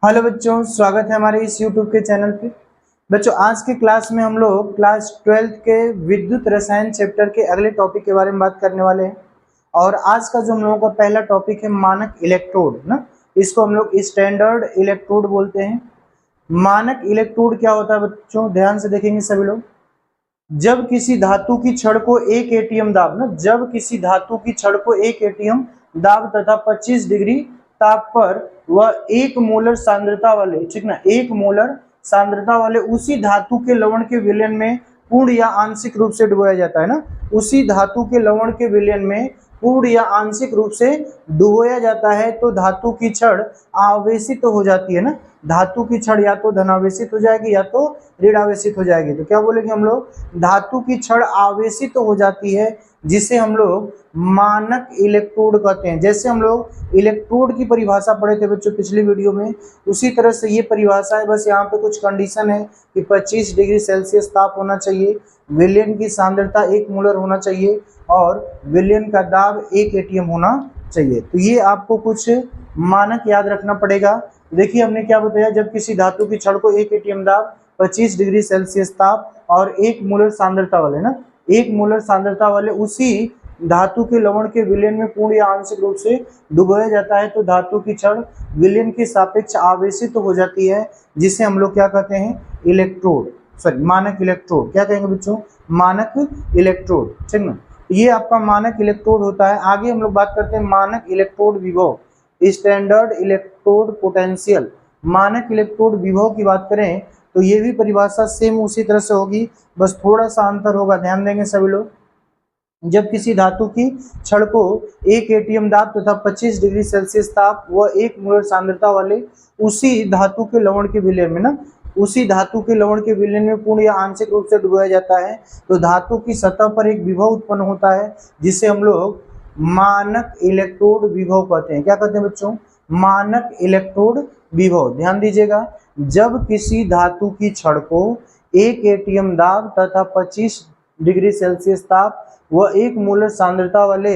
Hello बच्चों, स्वागत है हमारे इस YouTube के चैनल पे। बच्चों, आज के क्लास में हम लोग क्लास 12th के विद्युत रसायन चैप्टर के अगले टॉपिक के बारे में बात करने वाले हैं। और आज का जो हम लोगों का पहला टॉपिक है मानक इलेक्ट्रोड ना, इसको हम लोग स्टैंडर्ड इलेक्ट्रोड बोलते हैं। मानक इलेक्ट्रोड क्या होता है बच्चों, ध्यान से देखेंगे सभी लोग। जब किसी धातु की छड़ को एक एटीएम दाब ना, जब किसी धातु की छड़ को एक एटीएम दाब तथा 25 डिग्री ताप पर वह 1 मोलर सांद्रता वाले, ठीक ना, 1 मोलर सांद्रता वाले उसी धातु के लवण के विलयन में पूर्ण या आंशिक रूप से डुबोया जाता है ना, उसी धातु के लवण के विलयन में पूर्ण या आंशिक रूप से डुबोया जाता है तो धातु की छड़ आवेशित हो जाती है ना। धातु की छड़ या तो धनावेशित हो जाएगी या तो ऋण आवेशित हो जाएगी। तो क्या बोलेंगे हम लोग, धातु की छड़ आवेशित हो जाती है जिसे हम लोग मानक इलेक्ट्रोड कहते हैं। जैसे हम लोग इलेक्ट्रोड की परिभाषा पढ़े थे बच्चों पिछली वीडियो में, उसी तरह से ये परिभाषा है, बस यहाँ पे कुछ कंडीशन है कि 25 डिग्री सेल्सियस ताप होना चाहिए, विलयन की सांद्रता 1 मोलर होना चाहिए और विलयन का दाब 1 एटीएम होना चाहिए। तो ये आपको कुछ मानक याद रखना पड़ेगा। देखिए हमने क्या बताया, जब किसी धातु की छड़ को 1 एटीएम दाब, 25 डिग्री सेल्सियस ताप और 1 मोलर सांद्रता वाले ना, 1 मोलर सांद्रता वाले उसी धातु के लवण के विलयन में पूर्ण या आंशिक रूप से डुबोया जाता है तो धातु की छड़ विलयन के सापेक्ष आवेशित हो जाती है, जिसे हम लोग क्या कहते हैं, इलेक्ट्रोड, सॉरी मानक इलेक्ट्रोड। क्या कहेंगे बच्चों, मानक इलेक्ट्रोड, ठीक ना। ये आपका मानक इलेक्ट्रोड होता है। आगे हम लोग बात करते हैं मानक इलेक्ट्रोड विभव, स्टैंडर्ड इलेक्ट्रोड पोटेंशियल। मानक इलेक्ट्रोड विभव की बात करें तो ये भी परिभाषा सेम उसी तरह से होगी, बस थोड़ा सा अंतर होगा, ध्यान देंगे सभी लोग। जब किसी धातु की छड़ को 1 एटीएम दाब तथा 25 डिग्री सेल्सियस ताप व 1 मोलर सांद्रता वाले उसी धातु के लवण के विलयन में ना, उसी धातु के लवण के विलयन में पूर्ण या आंशिक रूप से डुबोया जाता है तो धातु की सतह पर एक विभव उत्पन्न होता है जिसे हम लोग मानक इलेक्ट्रोड विभव कहते हैं। क्या कहते हैं बच्चों, मानक इलेक्ट्रोड विभव। ध्यान दीजिएगा, जब किसी धातु की छड़ को 1 एटीएम दाब तथा 25 डिग्री सेल्सियस ताप व 1 मोलर सांद्रता वाले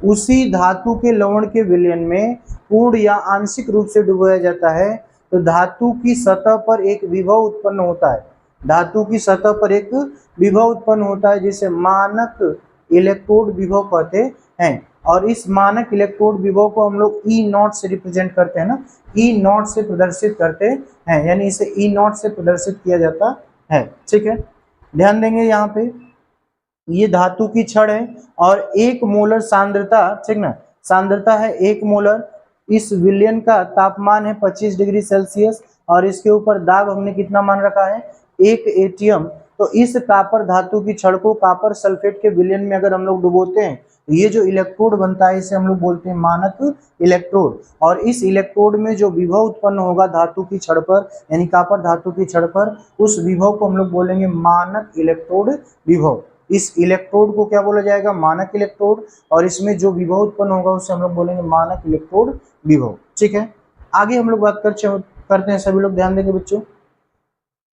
उसी धातु के लवण के विलयन में पूर्ण या आंशिक रूप से डुबोया जाता है तो धातु की सतह पर एक विभव उत्पन्न होता है। धातु की सतह पर एक विभव उत्पन्न होता है जिसे मानक इलेक्ट्रोड विभव कहते हैं। और इस मानक इलेक्ट्रोड विभव को हम लोग ई नॉट से रिप्रेजेंट करते हैं ना, ई नॉट से प्रदर्शित करते हैं, यानी इसे ई नॉट से प्रदर्शित किया जाता है, ठीक है। ध्यान देंगे यहाँ पे, ये धातु की छड़ है और 1 मोलर सांद्रता, ठीक ना, सांद्रता है 1 मोलर। इस विलयन का तापमान है 25 डिग्री सेल्सियस और इसके ऊपर दाब हमने कितना मान रखा है, 1 एटीएम। तो इस कॉपर धातु की छड़ को कॉपर सल्फेट के विलयन में अगर हम लोग डुबोते हैं तो ये जो इलेक्ट्रोड बनता है इसे हम लोग बोलते हैं मानक इलेक्ट्रोड। और इस इलेक्ट्रोड में जो विभव उत्पन्न होगा धातु की छड़ पर, यानी कॉपर धातु की छड़ पर, उस विभव को हम लोग बोलेंगे मानक इलेक्ट्रोड विभव। इस इलेक्ट्रोड को क्या बोला जाएगा, मानक इलेक्ट्रोड, और इसमें जो विभव उत्पन्न होगा उसे हम लोग बोलेंगे मानक इलेक्ट्रोड विभव, ठीक है। आगे हम लोग बात करते हैं, सभी लोग ध्यान देंगे बच्चों।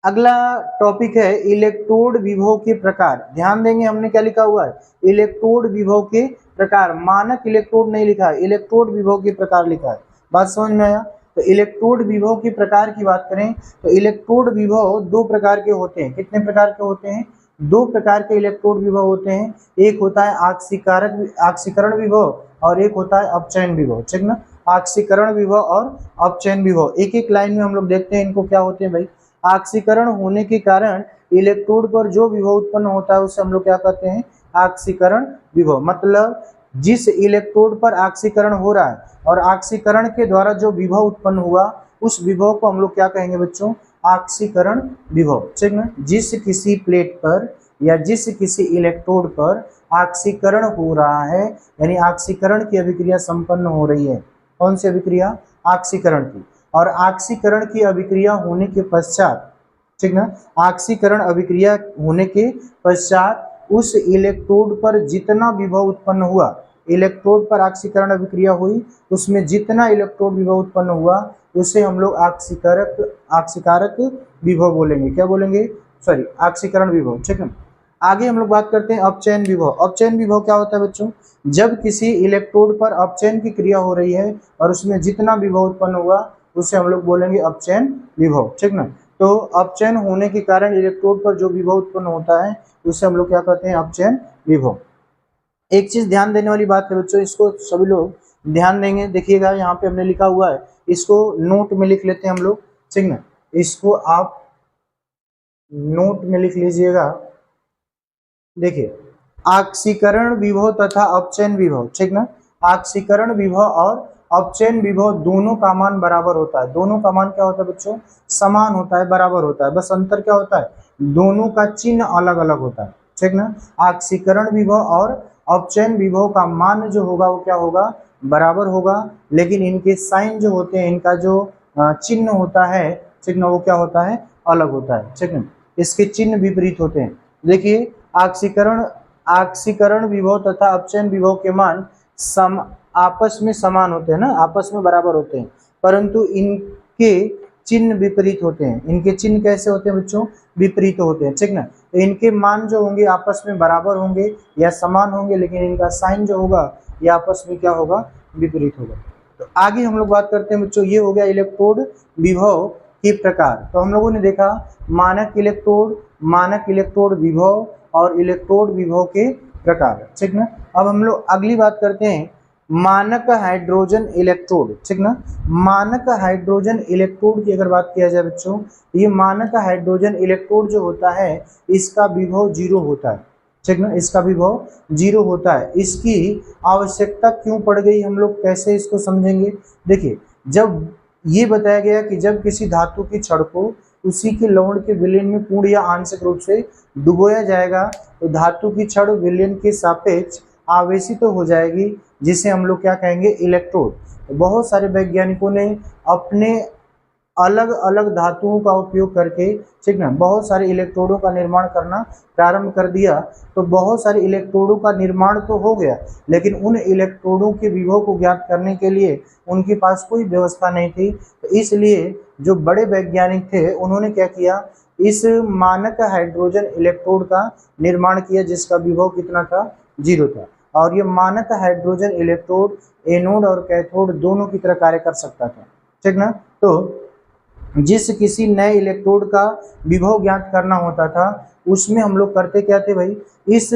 अगला टॉपिक है इलेक्ट्रोड विभव के प्रकार। ध्यान देंगे, हमने क्या लिखा हुआ है, इलेक्ट्रोड विभव के प्रकार। मानक इलेक्ट्रोड नहीं लिखा है, इलेक्ट्रोड विभव के प्रकार लिखा है। बात समझ में आया। तो इलेक्ट्रोड विभव के प्रकार की बात करें तो इलेक्ट्रोड विभव 2 प्रकार के होते हैं। कितने प्रकार के होते हैं, 2 प्रकार के इलेक्ट्रोड विभव होते हैं। एक होता है आक्सीकरण विभव और एक होता है अपचयन विभव, ठीक ना। आक्सीकरण विभव और अपचयन विभव, एक एक लाइन में हम लोग देखते हैं इनको क्या होते हैं भाई। आक्सीकरण होने के कारण इलेक्ट्रोड पर जो विभव उत्पन्न होता है उसे हम लोग क्या कहते हैं, आक्सीकरण विभव। मतलब जिस इलेक्ट्रोड पर आक्सीकरण हो रहा है और आक्सीकरण के द्वारा जो विभव उत्पन्न हुआ उस विभव को हम लोग क्या कहेंगे बच्चों, आक्सीकरण विभव, ठीक ना। जिस किसी प्लेट पर या जिस किसी इलेक्ट्रोड पर आक्सीकरण हो रहा है, यानी आक्सीकरण की अभिक्रिया संपन्न हो रही है। कौन सी अभिक्रिया, आक्सीकरण की। और आक्सीकरण की अभिक्रिया होने के पश्चात, ठीक ना, आक्सीकरण अभिक्रिया होने के पश्चात उस इलेक्ट्रोड पर जितना विभव उत्पन्न हुआ, इलेक्ट्रोड पर आक्सीकरण अभिक्रिया हुई, उसमें जितना इलेक्ट्रोड विभव उत्पन्न हुआ उसे हम लोग आक्सीकारक विभव बोलेंगे। क्या बोलेंगे, सॉरी, आक्सीकरण विभव, ठीक है। आगे हम लोग बात करते हैं अपचयन विभव। अपचयन विभव क्या होता है बच्चों, जब किसी इलेक्ट्रोड पर अपचयन की क्रिया हो रही है और उसमें जितना विभव उत्पन्न हुआ उसे हम लोग बोलेंगे अपचयन विभव, ठीक ना। तो अपचयन होने के कारण इलेक्ट्रोड पर जो विभव उत्पन्न होता है उसे हम लोग क्या कहते हैं, अपचयन विभव। एक चीज ध्यान देने वाली बात है बच्चों, इसको सभी लोग ध्यान देंगे, देखिएगा यहाँ पे हमने लिखा हुआ है, इसको नोट में लिख लेते हैं हम लोग, ठीक ना। इसको आप नोट में लिख लीजिएगा। देखिए, आक्सीकरण विभव तथा अपचयन विभव, ठीक ना। आक्सीकरण विभव और अपचयन विभव दोनों का मान बराबर होता है। दोनों का मान क्या होता है बच्चों, समान होता है, बराबर होता है। बस अंतर क्या होता है, दोनों का चिन्ह अलग अलग होता है, ठीक ना। आक्सीकरण विभव और अपचयन विभव का मान जो होगा वो क्या होगा, बराबर होगा, लेकिन इनके साइन जो होते हैं, इनका जो चिन्ह होता है, ठीक ना, वो क्या होता है, अलग होता है, ठीक ना। इसके चिन्ह विपरीत होते हैं। देखिए, आक्सीकरण विभव तथा अपचयन विभव के मान आपस में समान होते हैं ना, आपस में बराबर होते हैं, परंतु इनके चिन्ह विपरीत होते हैं। इनके चिन्ह कैसे होते हैं बच्चों, विपरीत होते हैं, ठीक ना। तो इनके मान जो होंगे आपस में बराबर होंगे या समान होंगे, लेकिन इनका साइन जो होगा ये आपस में क्या होगा, विपरीत होगा। तो आगे हम लोग बात करते हैं बच्चों, ये हो गया इलेक्ट्रोड विभव के प्रकार। तो हम लोगों ने देखा मानक इलेक्ट्रोड विभव और इलेक्ट्रोड विभव के प्रकार, ठीक ना। अब हम लोग अगली बात करते हैं मानक हाइड्रोजन इलेक्ट्रोड, ठीक ना। मानक हाइड्रोजन इलेक्ट्रोड की अगर बात किया जाए बच्चों, ये मानक हाइड्रोजन इलेक्ट्रोड जो होता है इसका विभव 0 होता है, ठीक ना। इसका विभव 0 होता है। इसकी आवश्यकता क्यों पड़ गई, हम लोग कैसे इसको समझेंगे। देखिए, जब ये बताया गया कि जब किसी धातु की छड़ को उसी के लवण के विलयन में पूर्ण या आंशिक रूप से डुबोया जाएगा तो धातु की छड़ विलयन के सापेक्ष आवेशित तो हो जाएगी, जिसे हम लोग क्या कहेंगे, इलेक्ट्रोड। बहुत सारे वैज्ञानिकों ने अपने अलग अलग धातुओं का उपयोग करके, ठीक ना, बहुत सारे इलेक्ट्रोडों का निर्माण करना प्रारंभ कर दिया। तो बहुत सारे इलेक्ट्रोडों का निर्माण तो हो गया, लेकिन उन इलेक्ट्रोडों के विभव को ज्ञात करने के लिए उनके पास कोई व्यवस्था नहीं थी। तो इसलिए जो बड़े वैज्ञानिक थे उन्होंने क्या किया, इस मानक हाइड्रोजन इलेक्ट्रोड का निर्माण किया, जिसका विभव कितना था, 0 था। और ये मानक हाइड्रोजन इलेक्ट्रोड एनोड और कैथोड दोनों की तरह कार्य कर सकता था, ठीक ना। तो जिस किसी नए इलेक्ट्रोड का विभव ज्ञात करना होता था उसमें हम लोग करते क्या थे भाई, इस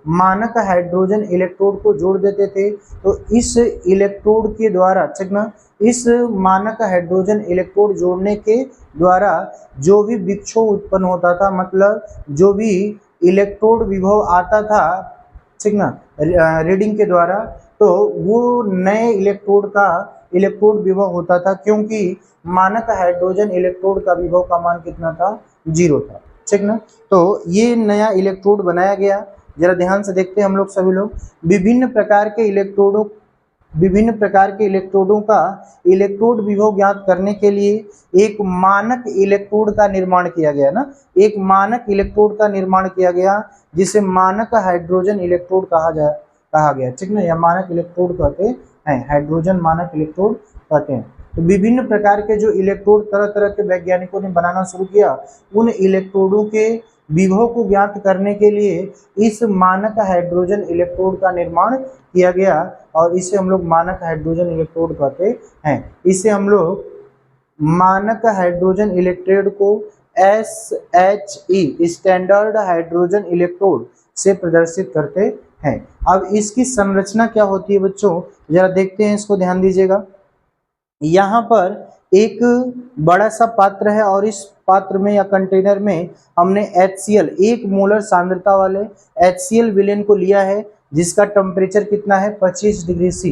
मानक हाइड्रोजन इलेक्ट्रोड को जोड़ देते थे। तो इस इलेक्ट्रोड के द्वारा, ठीक ना, इस मानक हाइड्रोजन इलेक्ट्रोड जोड़ने के द्वारा जो भी विक्षोभ उत्पन्न होता था, मतलब जो भी इलेक्ट्रोड विभव आता था, ठीक ना, रीडिंग के द्वारा, तो वो नए इलेक्ट्रोड विभव होता था, क्योंकि मानक हाइड्रोजन इलेक्ट्रोड का विभव का मान कितना था, 0 था, ठीक ना। तो ये नया इलेक्ट्रोड बनाया गया। जरा ध्यान से देखते हैं हम लोग सभी लोग, विभिन्न प्रकार के इलेक्ट्रोडों का इलेक्ट्रोड विभव ज्ञात करने के लिए एक मानक इलेक्ट्रोड का निर्माण किया गया ना, एक मानक इलेक्ट्रोड का निर्माण किया गया जिसे मानक हाइड्रोजन इलेक्ट्रोड कहा गया, ठीक ना। या मानक इलेक्ट्रोड कहते हैं, हाइड्रोजन मानक इलेक्ट्रोड कहते हैं। तो विभिन्न प्रकार के जो इलेक्ट्रोड तरह तरह के वैज्ञानिकों ने बनाना शुरू किया, उन इलेक्ट्रोडों के विभव को ज्ञात करने के लिए इस मानक हाइड्रोजन इलेक्ट्रोड का निर्माण किया गया, और इसे हम लोग मानक हाइड्रोजन इलेक्ट्रोड कहते हैं। इसे हम लोग मानक हाइड्रोजन इलेक्ट्रोड को SHE स्टैंडर्ड हाइड्रोजन इलेक्ट्रोड से प्रदर्शित करते हैं। अब इसकी संरचना क्या होती है बच्चों, जरा देखते हैं, इसको ध्यान दीजिएगा। यहाँ पर एक बड़ा सा पात्र है और इस पात्र में या कंटेनर में हमने HCl 1 मोलर सांद्रता वाले HCl विलेन को लिया है, जिसका टेम्परेचर कितना है, 25 डिग्री सी,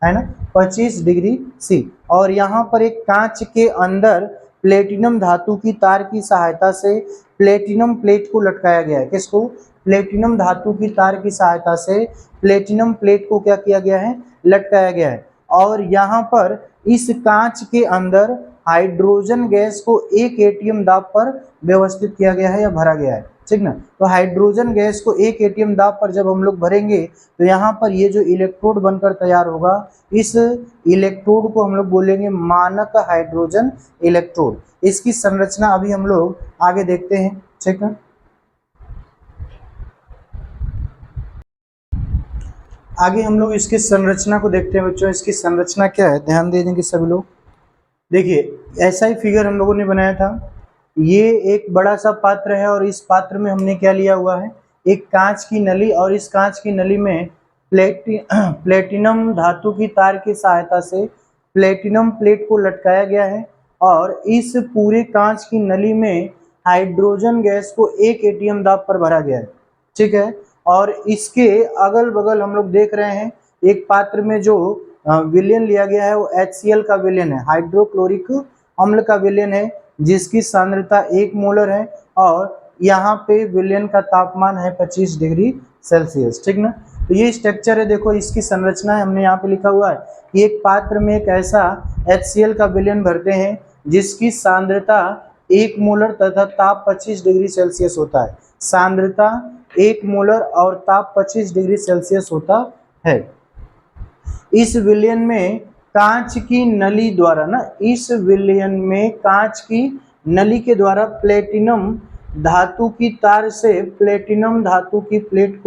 है ना, 25 डिग्री सी। और यहाँ पर एक कांच के अंदर प्लेटिनम धातु की तार की सहायता से प्लेटिनम प्लेट को लटकाया गया है। किसको, प्लेटिनम धातु की तार की सहायता से प्लेटिनम प्लेट को क्या किया गया है, लटकाया गया है। और यहाँ पर इस कांच के अंदर हाइड्रोजन गैस को 1 एटीएम दाब पर व्यवस्थित किया गया है या भरा गया है, ठीक ना। तो हाइड्रोजन गैस को 1 एटीएम दाब पर जब हम लोग भरेंगे तो यहाँ पर ये जो इलेक्ट्रोड बनकर तैयार होगा, इस इलेक्ट्रोड को हम लोग बोलेंगे मानक हाइड्रोजन इलेक्ट्रोड। इसकी संरचना अभी हम लोग आगे देखते हैं, ठीक है। आगे हम लोग इसकी संरचना को देखते हैं बच्चों। इसकी संरचना क्या है, ध्यान दे देंगे सभी लोग। देखिए ऐसा ही फिगर हम लोगों ने बनाया था। ये एक बड़ा सा पात्र है और इस पात्र में हमने क्या लिया हुआ है, एक कांच की नली, और इस कांच की नली में प्लेटिनम धातु की तार की सहायता से प्लेटिनम प्लेट को लटकाया गया है और इस पूरे कांच की नली में हाइड्रोजन गैस को 1 एटीएम दाब पर भरा गया है। ठीक है, और इसके अगल बगल हम लोग देख रहे हैं एक पात्र में जो विलयन लिया गया है वो HCl का विलयन है, हाइड्रोक्लोरिक अम्ल का विलयन है, जिसकी सांद्रता 1 मोलर है और यहाँ पे विलयन का तापमान है 25 डिग्री सेल्सियस। ठीक ना, तो ये स्ट्रक्चर है, देखो इसकी संरचना है, हमने यहाँ पे लिखा हुआ है कि एक पात्र में एक ऐसा HCl का विलयन भरते हैं जिसकी सांद्रता 1 मोलर तथा ताप 25 डिग्री सेल्सियस होता है। सांद्रता 1 मोलर और ताप 25 डिग्री सेल्सियस होता है। इस विलयन में कांच की नली द्वारा ना, इस विलयन में कांच की नली के द्वारा प्लेटिनम धातु की तार से प्लेटिनम धातु की प्लेट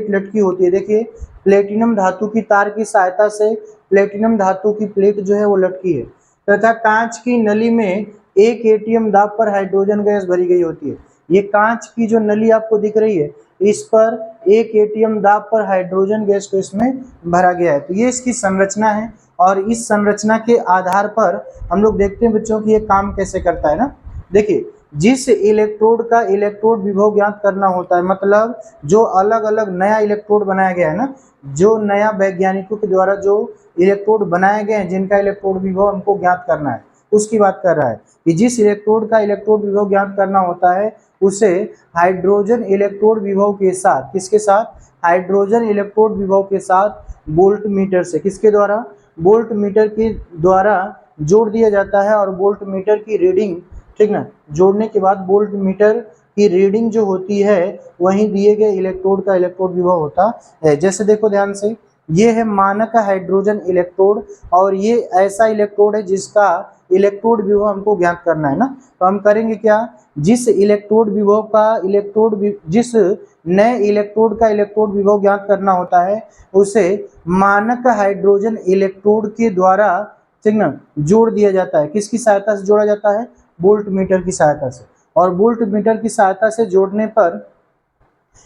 लटकी होती है। देखिए प्लेटिनम धातु की तार की सहायता से प्लेटिनम धातु की प्लेट जो है वो लटकी है तथा कांच की नली में 1 एटीएम दाब पर हाइड्रोजन गैस भरी गई होती है। ये कांच की जो नली आपको दिख रही है इस पर 1 एटीएम दाब पर हाइड्रोजन गैस को इसमें भरा गया है। तो ये इसकी संरचना है और इस संरचना के आधार पर हम लोग देखते हैं बच्चों कि ये काम कैसे करता है ना। देखिए जिस इलेक्ट्रोड का इलेक्ट्रोड विभव ज्ञात करना होता है, मतलब जो अलग अलग नया इलेक्ट्रोड बनाया गया है ना, जो नया वैज्ञानिकों के द्वारा जो इलेक्ट्रोड बनाए गए हैं जिनका इलेक्ट्रोड विभव हमको ज्ञात करना है, उसकी बात कर रहा है कि जिस इलेक्ट्रोड का इलेक्ट्रोड विभव ज्ञात करना होता है उसे हाइड्रोजन इलेक्ट्रोड विभव के साथ, किसके साथ, हाइड्रोजन इलेक्ट्रोड विभव के साथ वोल्ट मीटर से, किसके द्वारा, वोल्ट मीटर के द्वारा जोड़ दिया जाता है और वोल्ट मीटर की रीडिंग, ठीक ना, जोड़ने के बाद वोल्ट मीटर की रीडिंग जो होती है वहीं दिए गए इलेक्ट्रोड का इलेक्ट्रोड विभव होता है। जैसे देखो ध्यान से, ये है मानक हाइड्रोजन इलेक्ट्रोड और ये ऐसा इलेक्ट्रोड है जिसका इलेक्ट्रोड विभव हमको ज्ञात करना है ना। तो हम करेंगे क्या, जिस नए इलेक्ट्रोड का इलेक्ट्रोड विभव ज्ञात करना होता है उसे मानक हाइड्रोजन इलेक्ट्रोड के द्वारा, ठीक ना, जोड़ दिया जाता है। किसकी सहायता से जोड़ा जाता है, वोल्ट मीटर की सहायता से। और वोल्ट मीटर की सहायता से जोड़ने पर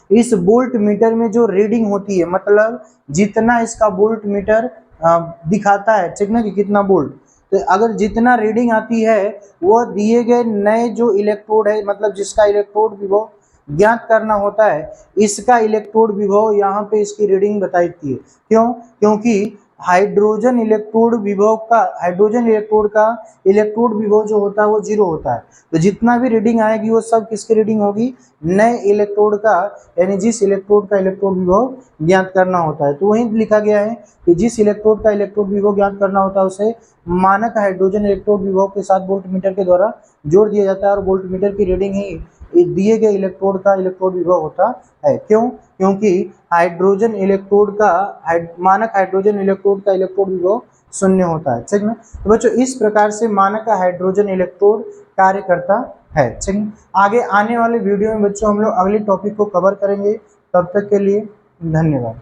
इस वोल्ट मीटर में जो रीडिंग होती है, मतलब जितना इसका वोल्ट मीटर दिखाता है, ठीक ना, कि कितना वोल्ट, तो अगर जितना रीडिंग आती है वो दिए गए नए जो इलेक्ट्रोड है, मतलब जिसका इलेक्ट्रोड विभव ज्ञात करना होता है, इसका इलेक्ट्रोड विभव यहाँ पे इसकी रीडिंग बताती है। क्यों, क्योंकि हाइड्रोजन इलेक्ट्रोड का इलेक्ट्रोड विभव जो होता है वो 0 होता है। तो जितना भी रीडिंग आएगी वो सब किसकी रीडिंग होगी, नए इलेक्ट्रोड का, यानी जिस इलेक्ट्रोड का इलेक्ट्रोड विभव ज्ञात करना होता है। तो वहीं लिखा गया है कि जिस इलेक्ट्रोड का इलेक्ट्रोड विभव ज्ञात करना होता है उसे मानक हाइड्रोजन इलेक्ट्रोड विभव के साथ वोल्ट मीटर के द्वारा जोड़ दिया जाता है और वोल्ट मीटर की रीडिंग ही दिए गए इलेक्ट्रोड का इलेक्ट्रोड विभव होता है। क्यों, क्योंकि हाइड्रोजन इलेक्ट्रोड का मानक हाइड्रोजन इलेक्ट्रोड का इलेक्ट्रोड विभव 0 होता है। ठीक ना, तो बच्चों इस प्रकार से मानक हाइड्रोजन इलेक्ट्रोड कार्य करता है। ठीक, आगे आने वाले वीडियो में बच्चों हम लोग अगले टॉपिक को कवर करेंगे। तब तक के लिए धन्यवाद।